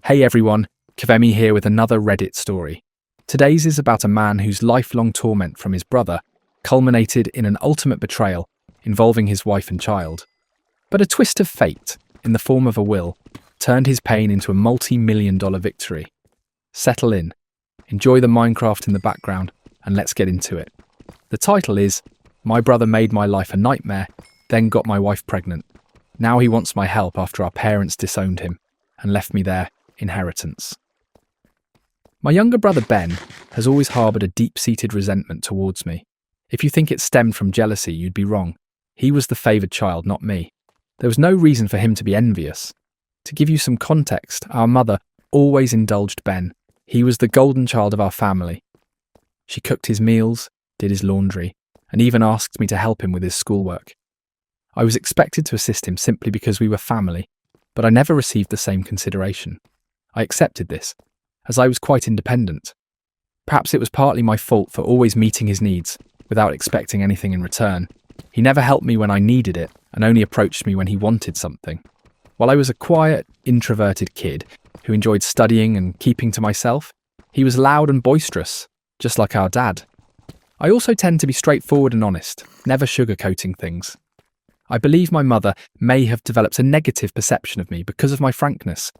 Hey everyone, Kavemi here with another Reddit story. Today's is about a man whose lifelong torment from his brother culminated in an ultimate betrayal involving his wife and child. But a twist of fate, in the form of a will, turned his pain into a multi-million-dollar victory. Settle in, enjoy the Minecraft in the background, and let's get into it. The title is, My Brother Made My Life a Nightmare, Then Got My Wife Pregnant. Now he wants my help after our parents disowned him and left me their inheritance. My younger brother Ben has always harboured a deep-seated resentment towards me. If you think it stemmed from jealousy, you'd be wrong. He was the favoured child, not me. There was no reason for him to be envious. To give you some context, our mother always indulged Ben. He was the golden child of our family. She cooked his meals, did his laundry, and even asked me to help him with his schoolwork. I was expected to assist him simply because we were family, but I never received the same consideration. I accepted this, as I was quite independent. Perhaps it was partly my fault for always meeting his needs, without expecting anything in return. He never helped me when I needed it, and only approached me when he wanted something. While I was a quiet, introverted kid who enjoyed studying and keeping to myself, he was loud and boisterous, just like our dad. I also tend to be straightforward and honest, never sugarcoating things. I believe my mother may have developed a negative perception of me because of my frankness.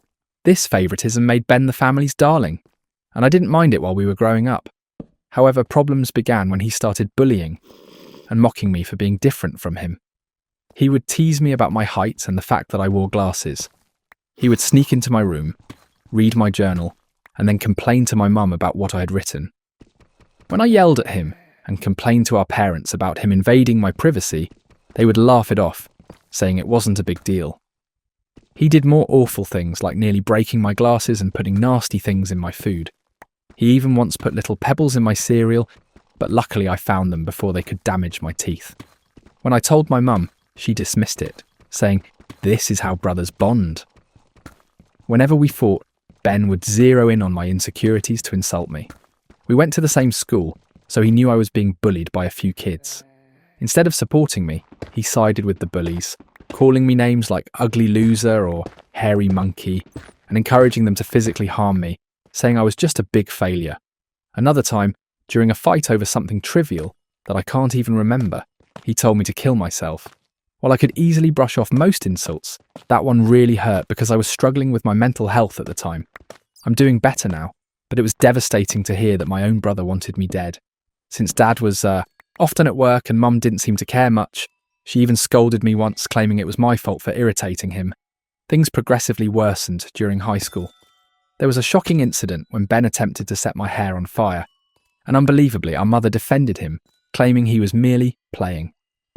This favouritism made Ben the family's darling, and I didn't mind it while we were growing up. However, problems began when he started bullying and mocking me for being different from him. He would tease me about my height and the fact that I wore glasses. He would sneak into my room, read my journal, and then complain to my mum about what I had written. When I yelled at him and complained to our parents about him invading my privacy, they would laugh it off, saying it wasn't a big deal. He did more awful things like nearly breaking my glasses and putting nasty things in my food. He even once put little pebbles in my cereal, but luckily I found them before they could damage my teeth. When I told my mum, she dismissed it, saying, "This is how brothers bond." Whenever we fought, Ben would zero in on my insecurities to insult me. We went to the same school, so he knew I was being bullied by a few kids. Instead of supporting me, he sided with the bullies, calling me names like ugly loser or hairy monkey, and encouraging them to physically harm me, saying I was just a big failure. Another time, during a fight over something trivial that I can't even remember, he told me to kill myself. While I could easily brush off most insults, that one really hurt because I was struggling with my mental health at the time. I'm doing better now, but it was devastating to hear that my own brother wanted me dead. Since Dad was often at work and Mum didn't seem to care much, she even scolded me once, claiming it was my fault for irritating him. Things progressively worsened during high school. There was a shocking incident when Ben attempted to set my hair on fire, and unbelievably, our mother defended him, claiming he was merely playing.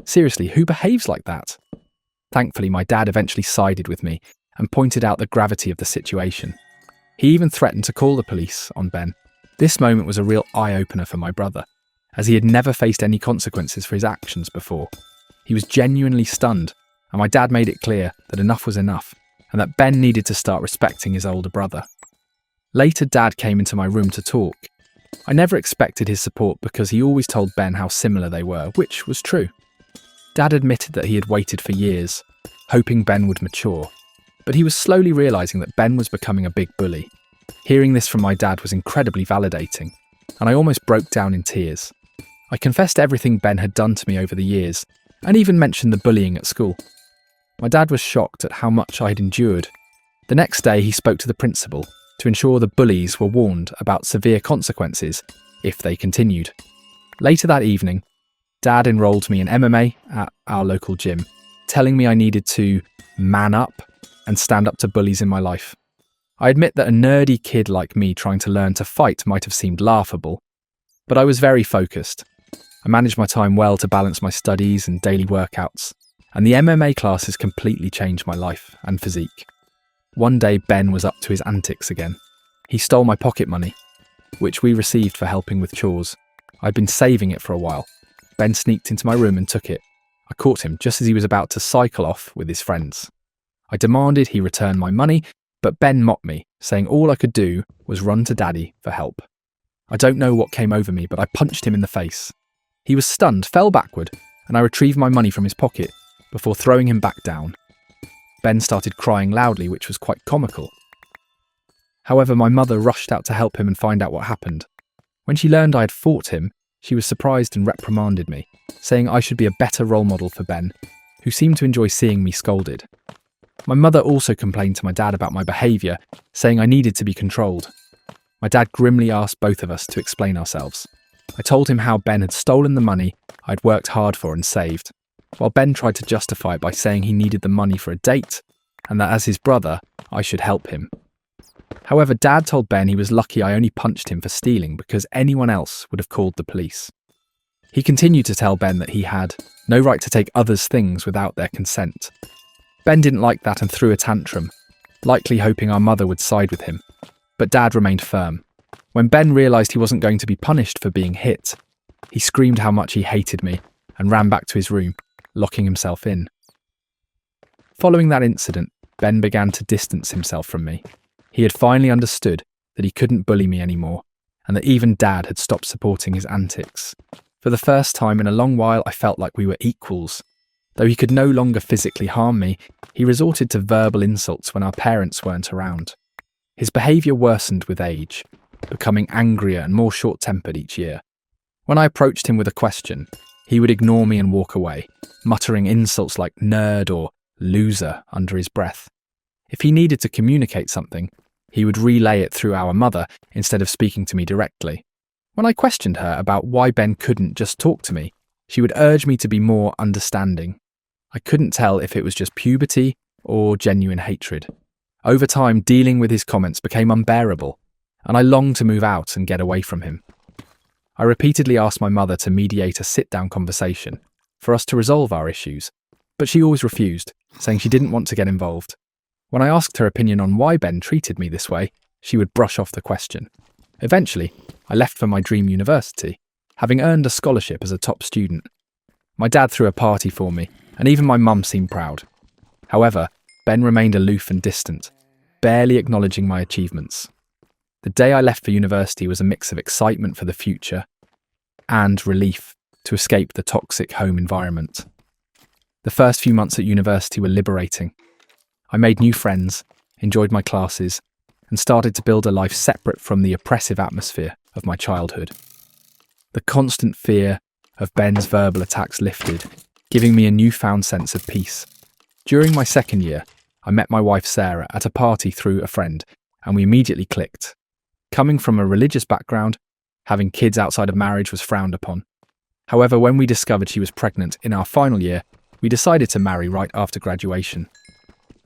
Seriously, who behaves like that? Thankfully, my dad eventually sided with me and pointed out the gravity of the situation. He even threatened to call the police on Ben. This moment was a real eye-opener for my brother, as he had never faced any consequences for his actions before. He was genuinely stunned, and my dad made it clear that enough was enough, and that Ben needed to start respecting his older brother. Later, Dad came into my room to talk. I never expected his support because he always told Ben how similar they were, which was true. Dad admitted that he had waited for years, hoping Ben would mature, but he was slowly realising that Ben was becoming a big bully. Hearing this from my dad was incredibly validating, and I almost broke down in tears. I confessed everything Ben had done to me over the years, and even mentioned the bullying at school. My dad was shocked at how much I had endured. The next day he spoke to the principal to ensure the bullies were warned about severe consequences if they continued. Later that evening, Dad enrolled me in MMA at our local gym, telling me I needed to man up and stand up to bullies in my life. I admit that a nerdy kid like me trying to learn to fight might have seemed laughable, but I was very focused. I managed my time well to balance my studies and daily workouts, and the MMA classes completely changed my life and physique. One day, Ben was up to his antics again. He stole my pocket money, which we received for helping with chores. I'd been saving it for a while. Ben sneaked into my room and took it. I caught him just as he was about to cycle off with his friends. I demanded he return my money, but Ben mocked me, saying all I could do was run to Daddy for help. I don't know what came over me, but I punched him in the face. He was stunned, fell backward, and I retrieved my money from his pocket before throwing him back down. Ben started crying loudly, which was quite comical. However, my mother rushed out to help him and find out what happened. When she learned I had fought him, she was surprised and reprimanded me, saying I should be a better role model for Ben, who seemed to enjoy seeing me scolded. My mother also complained to my dad about my behaviour, saying I needed to be controlled. My dad grimly asked both of us to explain ourselves. I told him how Ben had stolen the money I'd worked hard for and saved, while Ben tried to justify it by saying he needed the money for a date, and that as his brother, I should help him. However, Dad told Ben he was lucky I only punched him for stealing because anyone else would have called the police. He continued to tell Ben that he had no right to take others' things without their consent. Ben didn't like that and threw a tantrum, likely hoping our mother would side with him, but Dad remained firm. When Ben realised he wasn't going to be punished for being hit, he screamed how much he hated me and ran back to his room, locking himself in. Following that incident, Ben began to distance himself from me. He had finally understood that he couldn't bully me anymore, and that even Dad had stopped supporting his antics. For the first time in a long while, I felt like we were equals. Though he could no longer physically harm me, he resorted to verbal insults when our parents weren't around. His behaviour worsened with age, becoming angrier and more short-tempered each year. When I approached him with a question, he would ignore me and walk away, muttering insults like nerd or loser under his breath. If he needed to communicate something, he would relay it through our mother instead of speaking to me directly. When I questioned her about why Ben couldn't just talk to me, she would urge me to be more understanding. I couldn't tell if it was just puberty or genuine hatred. Over time, dealing with his comments became unbearable, and I longed to move out and get away from him. I repeatedly asked my mother to mediate a sit-down conversation for us to resolve our issues, but she always refused, saying she didn't want to get involved. When I asked her opinion on why Ben treated me this way, she would brush off the question. Eventually, I left for my dream university, having earned a scholarship as a top student. My dad threw a party for me, and even my mum seemed proud. However, Ben remained aloof and distant, barely acknowledging my achievements. The day I left for university was a mix of excitement for the future and relief to escape the toxic home environment. The first few months at university were liberating. I made new friends, enjoyed my classes, and started to build a life separate from the oppressive atmosphere of my childhood. The constant fear of Ben's verbal attacks lifted, giving me a newfound sense of peace. During my second year, I met my wife Sarah at a party through a friend, and we immediately clicked. Coming from a religious background, having kids outside of marriage was frowned upon. However, when we discovered she was pregnant in our final year, we decided to marry right after graduation.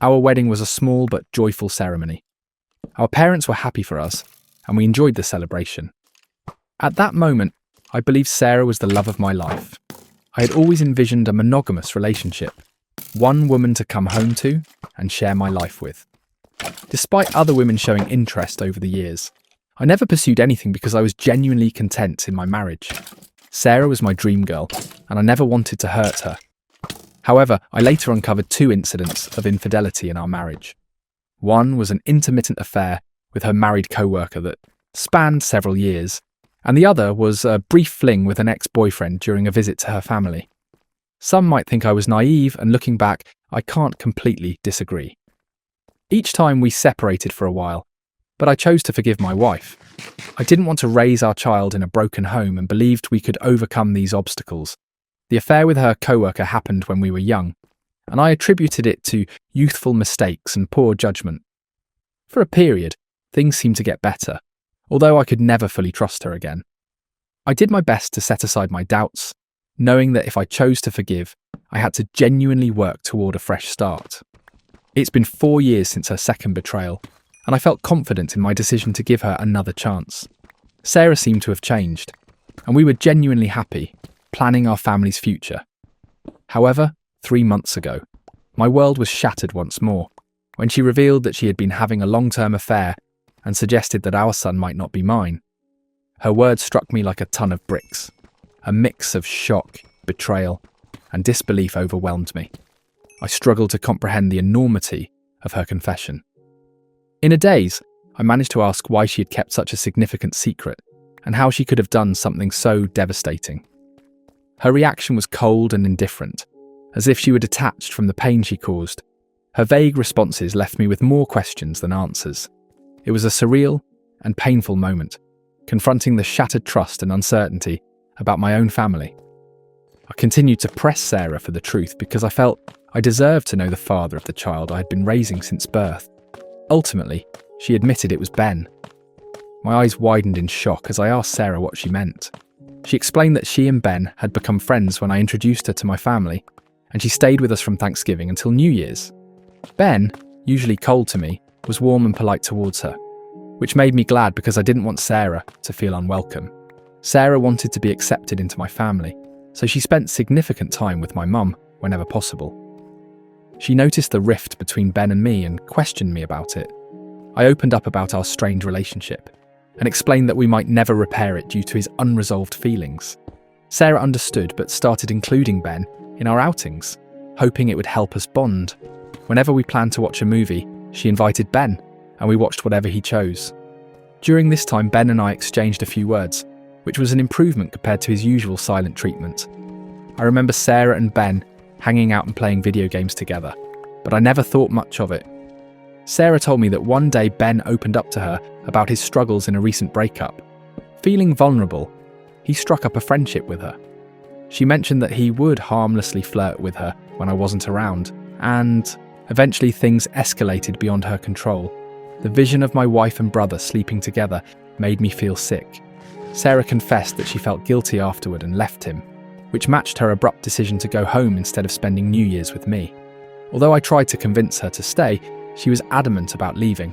Our wedding was a small but joyful ceremony. Our parents were happy for us, and we enjoyed the celebration. At that moment, I believed Sarah was the love of my life. I had always envisioned a monogamous relationship, one woman to come home to and share my life with. Despite other women showing interest over the years, I never pursued anything because I was genuinely content in my marriage. Sarah was my dream girl, and I never wanted to hurt her. However, I later uncovered 2 incidents of infidelity in our marriage. One was an intermittent affair with her married co-worker that spanned several years, and the other was a brief fling with an ex-boyfriend during a visit to her family. Some might think I was naive, and looking back, I can't completely disagree. Each time we separated for a while, but I chose to forgive my wife. I didn't want to raise our child in a broken home and believed we could overcome these obstacles. The affair with her co-worker happened when we were young, and I attributed it to youthful mistakes and poor judgment. For a period, things seemed to get better, although I could never fully trust her again. I did my best to set aside my doubts, knowing that if I chose to forgive, I had to genuinely work toward a fresh start. It's been 4 years since her second betrayal, and I felt confident in my decision to give her another chance. Sarah seemed to have changed, and we were genuinely happy, planning our family's future. However, 3 months ago, my world was shattered once more, when she revealed that she had been having a long-term affair and suggested that our son might not be mine. Her words struck me like a ton of bricks. A mix of shock, betrayal, and disbelief overwhelmed me. I struggled to comprehend the enormity of her confession. In a daze, I managed to ask why she had kept such a significant secret and how she could have done something so devastating. Her reaction was cold and indifferent, as if she were detached from the pain she caused. Her vague responses left me with more questions than answers. It was a surreal and painful moment, confronting the shattered trust and uncertainty about my own family. I continued to press Sarah for the truth because I felt I deserved to know the father of the child I had been raising since birth. Ultimately, she admitted it was Ben. My eyes widened in shock as I asked Sarah what she meant. She explained that she and Ben had become friends when I introduced her to my family, and she stayed with us from Thanksgiving until New Year's. Ben, usually cold to me, was warm and polite towards her, which made me glad because I didn't want Sarah to feel unwelcome. Sarah wanted to be accepted into my family, so she spent significant time with my mum whenever possible. She noticed the rift between Ben and me and questioned me about it. I opened up about our strained relationship and explained that we might never repair it due to his unresolved feelings. Sarah understood but started including Ben in our outings, hoping it would help us bond. Whenever we planned to watch a movie, she invited Ben, and we watched whatever he chose. During this time, Ben and I exchanged a few words, which was an improvement compared to his usual silent treatment. I remember Sarah and Ben hanging out and playing video games together, but I never thought much of it. Sarah told me that one day Ben opened up to her about his struggles in a recent breakup. Feeling vulnerable, he struck up a friendship with her. She mentioned that he would harmlessly flirt with her when I wasn't around, and eventually things escalated beyond her control. The vision of my wife and brother sleeping together made me feel sick. Sarah confessed that she felt guilty afterward and left him, which matched her abrupt decision to go home instead of spending New Year's with me. Although I tried to convince her to stay, she was adamant about leaving.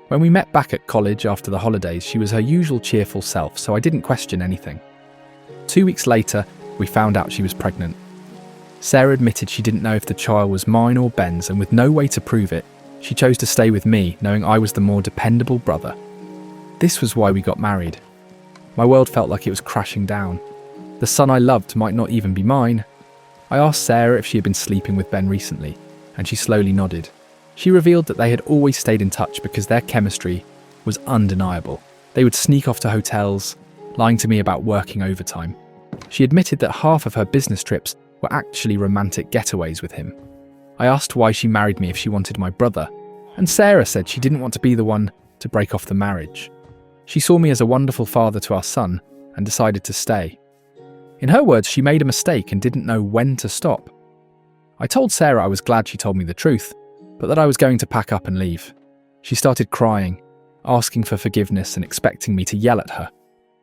When we met back at college after the holidays, she was her usual cheerful self, so I didn't question anything. 2 weeks later, we found out she was pregnant. Sarah admitted she didn't know if the child was mine or Ben's, and with no way to prove it, she chose to stay with me, knowing I was the more dependable brother. This was why we got married. My world felt like it was crashing down. The son I loved might not even be mine. I asked Sarah if she had been sleeping with Ben recently, and she slowly nodded. She revealed that they had always stayed in touch because their chemistry was undeniable. They would sneak off to hotels, lying to me about working overtime. She admitted that half of her business trips were actually romantic getaways with him. I asked why she married me if she wanted my brother, and Sarah said she didn't want to be the one to break off the marriage. She saw me as a wonderful father to our son and decided to stay. In her words, she made a mistake and didn't know when to stop. I told Sarah I was glad she told me the truth, but that I was going to pack up and leave. She started crying, asking for forgiveness and expecting me to yell at her.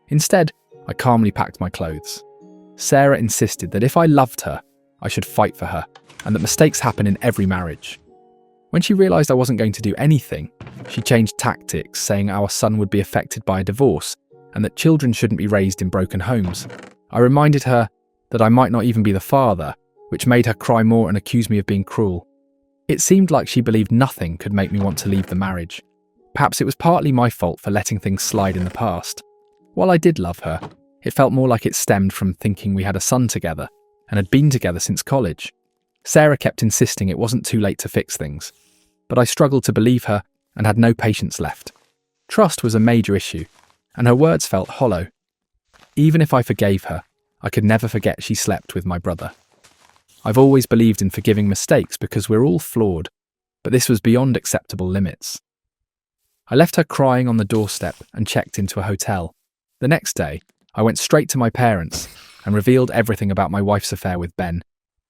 Instead, I calmly packed my clothes. Sarah insisted that if I loved her, I should fight for her, and that mistakes happen in every marriage. When she realised I wasn't going to do anything, she changed tactics, saying our son would be affected by a divorce and that children shouldn't be raised in broken homes. I reminded her that I might not even be the father, which made her cry more and accuse me of being cruel. It seemed like she believed nothing could make me want to leave the marriage. Perhaps it was partly my fault for letting things slide in the past. While I did love her, it felt more like it stemmed from thinking we had a son together and had been together since college. Sarah kept insisting it wasn't too late to fix things, but I struggled to believe her and had no patience left. Trust was a major issue, and her words felt hollow. Even if I forgave her, I could never forget she slept with my brother. I've always believed in forgiving mistakes because we're all flawed, but this was beyond acceptable limits. I left her crying on the doorstep and checked into a hotel. The next day, I went straight to my parents and revealed everything about my wife's affair with Ben,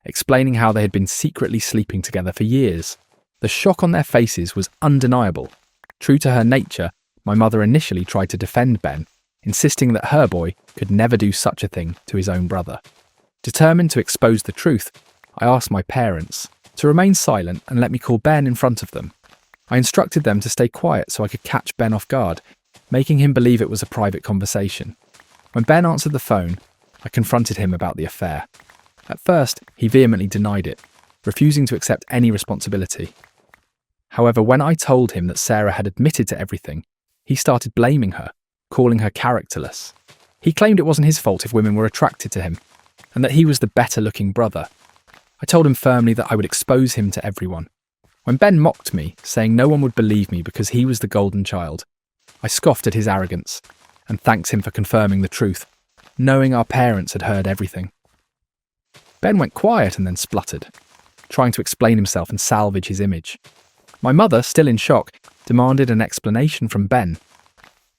explaining how they had been secretly sleeping together for years. The shock on their faces was undeniable. True to her nature, my mother initially tried to defend Ben, insisting that her boy could never do such a thing to his own brother. Determined to expose the truth, I asked my parents to remain silent and let me call Ben in front of them. I instructed them to stay quiet so I could catch Ben off guard, making him believe it was a private conversation. When Ben answered the phone, I confronted him about the affair. At first, he vehemently denied it, refusing to accept any responsibility. However, when I told him that Sarah had admitted to everything, he started blaming her, calling her characterless. He claimed it wasn't his fault if women were attracted to him, and that he was the better-looking brother. I told him firmly that I would expose him to everyone. When Ben mocked me, saying no one would believe me because he was the golden child, I scoffed at his arrogance and thanked him for confirming the truth, knowing our parents had heard everything. Ben went quiet and then spluttered, trying to explain himself and salvage his image. My mother, still in shock, demanded an explanation from Ben.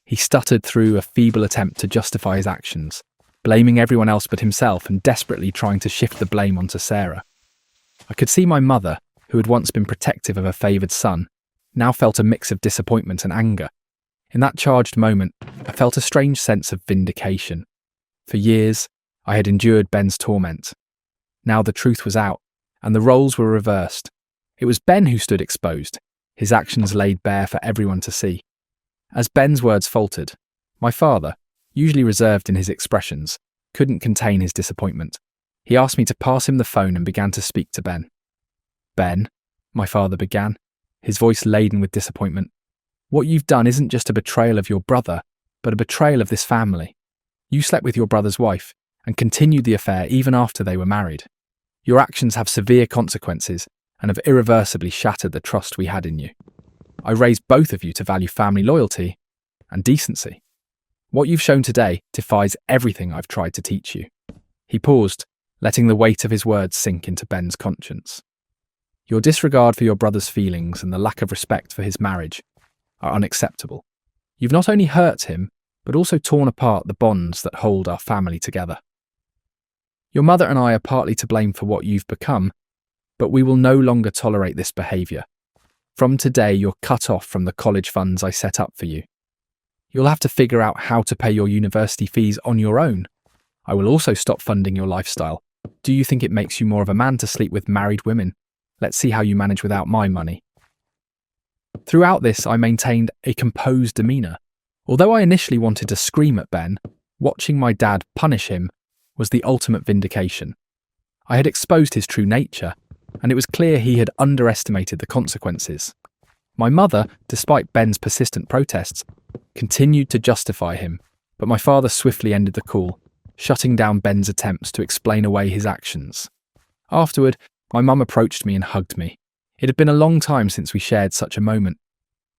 He stuttered through a feeble attempt to justify his actions, blaming everyone else but himself and desperately trying to shift the blame onto Sarah. I could see my mother, who had once been protective of her favoured son, now felt a mix of disappointment and anger. In that charged moment, I felt a strange sense of vindication. For years, I had endured Ben's torment. Now the truth was out, and the roles were reversed. It was Ben who stood exposed, his actions laid bare for everyone to see. As Ben's words faltered, my father, usually reserved in his expressions, couldn't contain his disappointment. He asked me to pass him the phone and began to speak to Ben. "Ben," my father began, his voice laden with disappointment, "what you've done isn't just a betrayal of your brother, but a betrayal of this family. You slept with your brother's wife and continued the affair even after they were married. Your actions have severe consequences and have irreversibly shattered the trust we had in you. I raised both of you to value family loyalty and decency. What you've shown today defies everything I've tried to teach you." He paused, letting the weight of his words sink into Ben's conscience. "Your disregard for your brother's feelings and the lack of respect for his marriage are unacceptable. You've not only hurt him, but also torn apart the bonds that hold our family together. Your mother and I are partly to blame for what you've become, but we will no longer tolerate this behaviour. From today, you're cut off from the college funds I set up for you. You'll have to figure out how to pay your university fees on your own. I will also stop funding your lifestyle. Do you think it makes you more of a man to sleep with married women? Let's see how you manage without my money." Throughout this, I maintained a composed demeanour. Although I initially wanted to scream at Ben, watching my dad punish him was the ultimate vindication. I had exposed his true nature, and it was clear he had underestimated the consequences. My mother, despite Ben's persistent protests, continued to justify him, but my father swiftly ended the call, shutting down Ben's attempts to explain away his actions. Afterward, my mum approached me and hugged me. It had been a long time since we shared such a moment,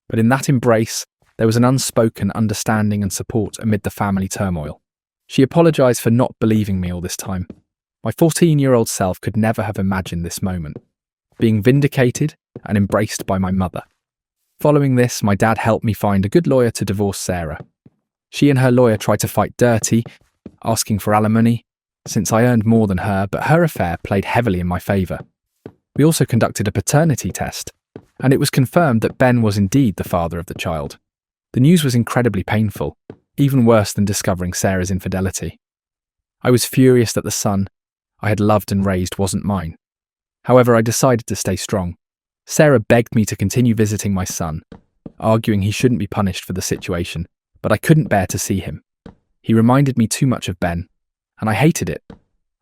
but in that embrace, there was an unspoken understanding and support amid the family turmoil. She apologised for not believing me all this time. My 14-year-old self could never have imagined this moment, being vindicated and embraced by my mother. Following this, my dad helped me find a good lawyer to divorce Sarah. She and her lawyer tried to fight dirty, asking for alimony, since I earned more than her, but her affair played heavily in my favour. We also conducted a paternity test, and it was confirmed that Ben was indeed the father of the child. The news was incredibly painful, even worse than discovering Sarah's infidelity. I was furious that the son I had loved and raised wasn't mine. However, I decided to stay strong. Sarah begged me to continue visiting my son, arguing he shouldn't be punished for the situation, but I couldn't bear to see him. He reminded me too much of Ben, and I hated it.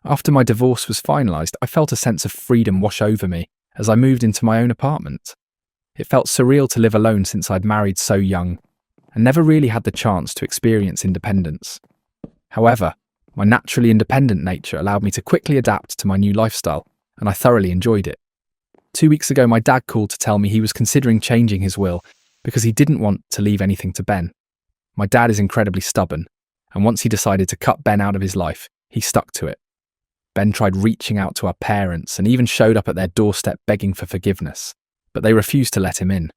After my divorce was finalised, I felt a sense of freedom wash over me as I moved into my own apartment. It felt surreal to live alone since I'd married so young and never really had the chance to experience independence. However, my naturally independent nature allowed me to quickly adapt to my new lifestyle, and I thoroughly enjoyed it. 2 weeks ago, my dad called to tell me he was considering changing his will because he didn't want to leave anything to Ben. My dad is incredibly stubborn, and once he decided to cut Ben out of his life, he stuck to it. Ben tried reaching out to our parents and even showed up at their doorstep begging for forgiveness, but they refused to let him in.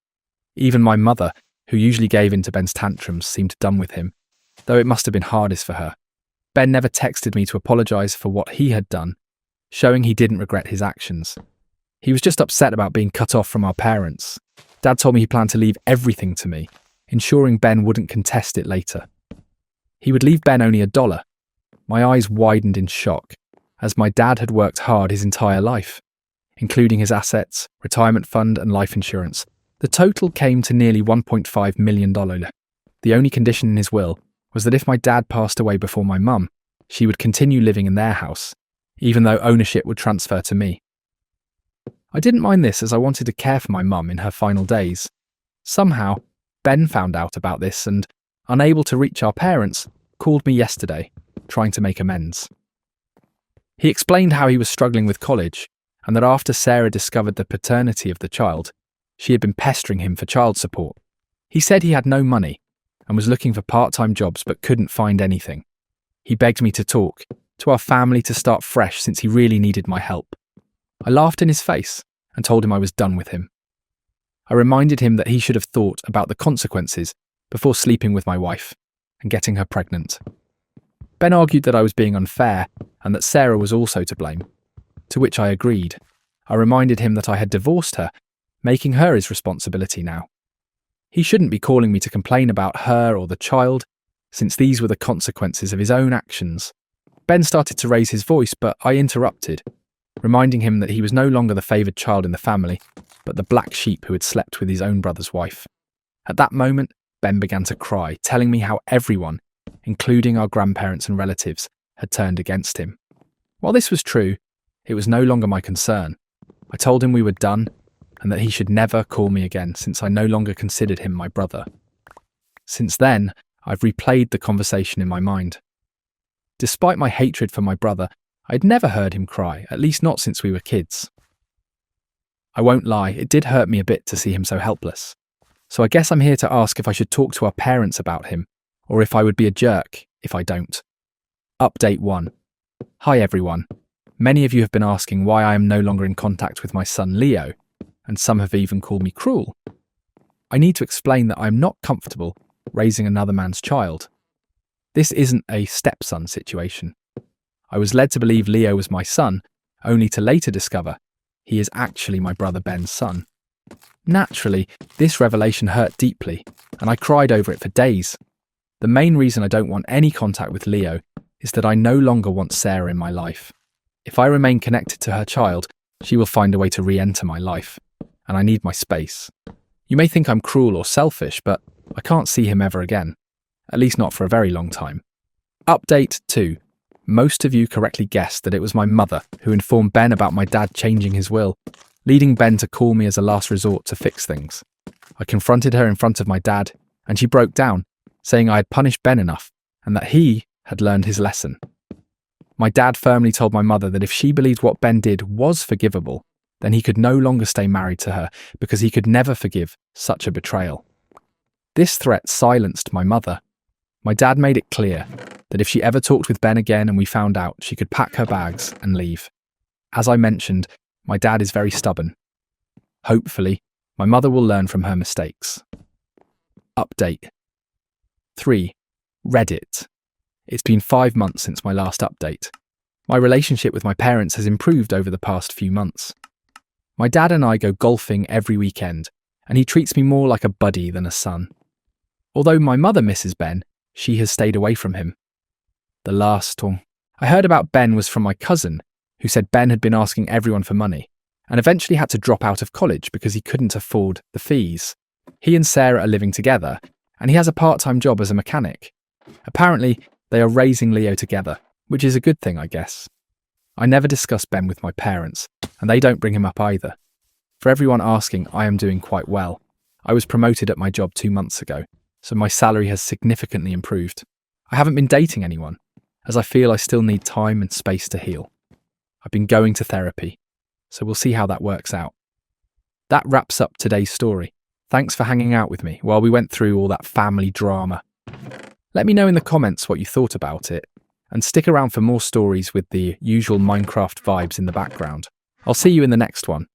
Even my mother, who usually gave in to Ben's tantrums, seemed done with him, though it must have been hardest for her. Ben never texted me to apologise for what he had done, showing he didn't regret his actions. He was just upset about being cut off from our parents. Dad told me he planned to leave everything to me, ensuring Ben wouldn't contest it later. He would leave Ben only $1. My eyes widened in shock, as my dad had worked hard his entire life, including his assets, retirement fund and life insurance. The total came to nearly $1.5 million. The only condition in his will was that if my dad passed away before my mum, she would continue living in their house, even though ownership would transfer to me. I didn't mind this as I wanted to care for my mum in her final days. Somehow, Ben found out about this and, unable to reach our parents, called me yesterday, trying to make amends. He explained how he was struggling with college and that after Sarah discovered the paternity of the child, she had been pestering him for child support. He said he had no money and was looking for part-time jobs but couldn't find anything. He begged me to talk, to our family to start fresh since he really needed my help. I laughed in his face and told him I was done with him. I reminded him that he should have thought about the consequences before sleeping with my wife and getting her pregnant. Ben argued that I was being unfair and that Sarah was also to blame, to which I agreed. I reminded him that I had divorced her, making her his responsibility now. He shouldn't be calling me to complain about her or the child, since these were the consequences of his own actions. Ben started to raise his voice, but I interrupted, reminding him that he was no longer the favoured child in the family, but the black sheep who had slept with his own brother's wife. At that moment, Ben began to cry, telling me how everyone, including our grandparents and relatives, had turned against him. While this was true, it was no longer my concern. I told him we were done and that he should never call me again since I no longer considered him my brother. Since then, I've replayed the conversation in my mind. Despite my hatred for my brother, I'd never heard him cry, at least not since we were kids. I won't lie, it did hurt me a bit to see him so helpless. So I guess I'm here to ask if I should talk to our parents about him, or if I would be a jerk if I don't. Update 1. Hi everyone. Many of you have been asking why I am no longer in contact with my son Leo, and some have even called me cruel. I need to explain that I am not comfortable raising another man's child. This isn't a stepson situation. I was led to believe Leo was my son, only to later discover he is actually my brother Ben's son. Naturally, this revelation hurt deeply, and I cried over it for days. The main reason I don't want any contact with Leo is that I no longer want Sarah in my life. If I remain connected to her child, she will find a way to re-enter my life, and I need my space. You may think I'm cruel or selfish, but I can't see him ever again. At least not for a very long time. Update 2. Most of you correctly guessed that it was my mother who informed Ben about my dad changing his will, leading Ben to call me as a last resort to fix things. I confronted her in front of my dad, and she broke down, saying I had punished Ben enough, and that he had learned his lesson. My dad firmly told my mother that if she believed what Ben did was forgivable, then he could no longer stay married to her because he could never forgive such a betrayal. This threat silenced my mother. My dad made it clear that if she ever talked with Ben again and we found out, she could pack her bags and leave. As I mentioned, my dad is very stubborn. Hopefully, my mother will learn from her mistakes. Update 3. Reddit. It's been 5 months since my last update. My relationship with my parents has improved over the past few months. My dad and I go golfing every weekend, and he treats me more like a buddy than a son. Although my mother misses Ben, she has stayed away from him. The last one I heard about Ben was from my cousin, who said Ben had been asking everyone for money, and eventually had to drop out of college because he couldn't afford the fees. He and Sarah are living together, and he has a part-time job as a mechanic. Apparently, they are raising Leo together, which is a good thing, I guess. I never discuss Ben with my parents, and they don't bring him up either. For everyone asking, I am doing quite well. I was promoted at my job 2 months ago, so my salary has significantly improved. I haven't been dating anyone, as I feel I still need time and space to heal. I've been going to therapy, so we'll see how that works out. That wraps up today's story. Thanks for hanging out with me while we went through all that family drama. Let me know in the comments what you thought about it, and stick around for more stories with the usual Minecraft vibes in the background. I'll see you in the next one.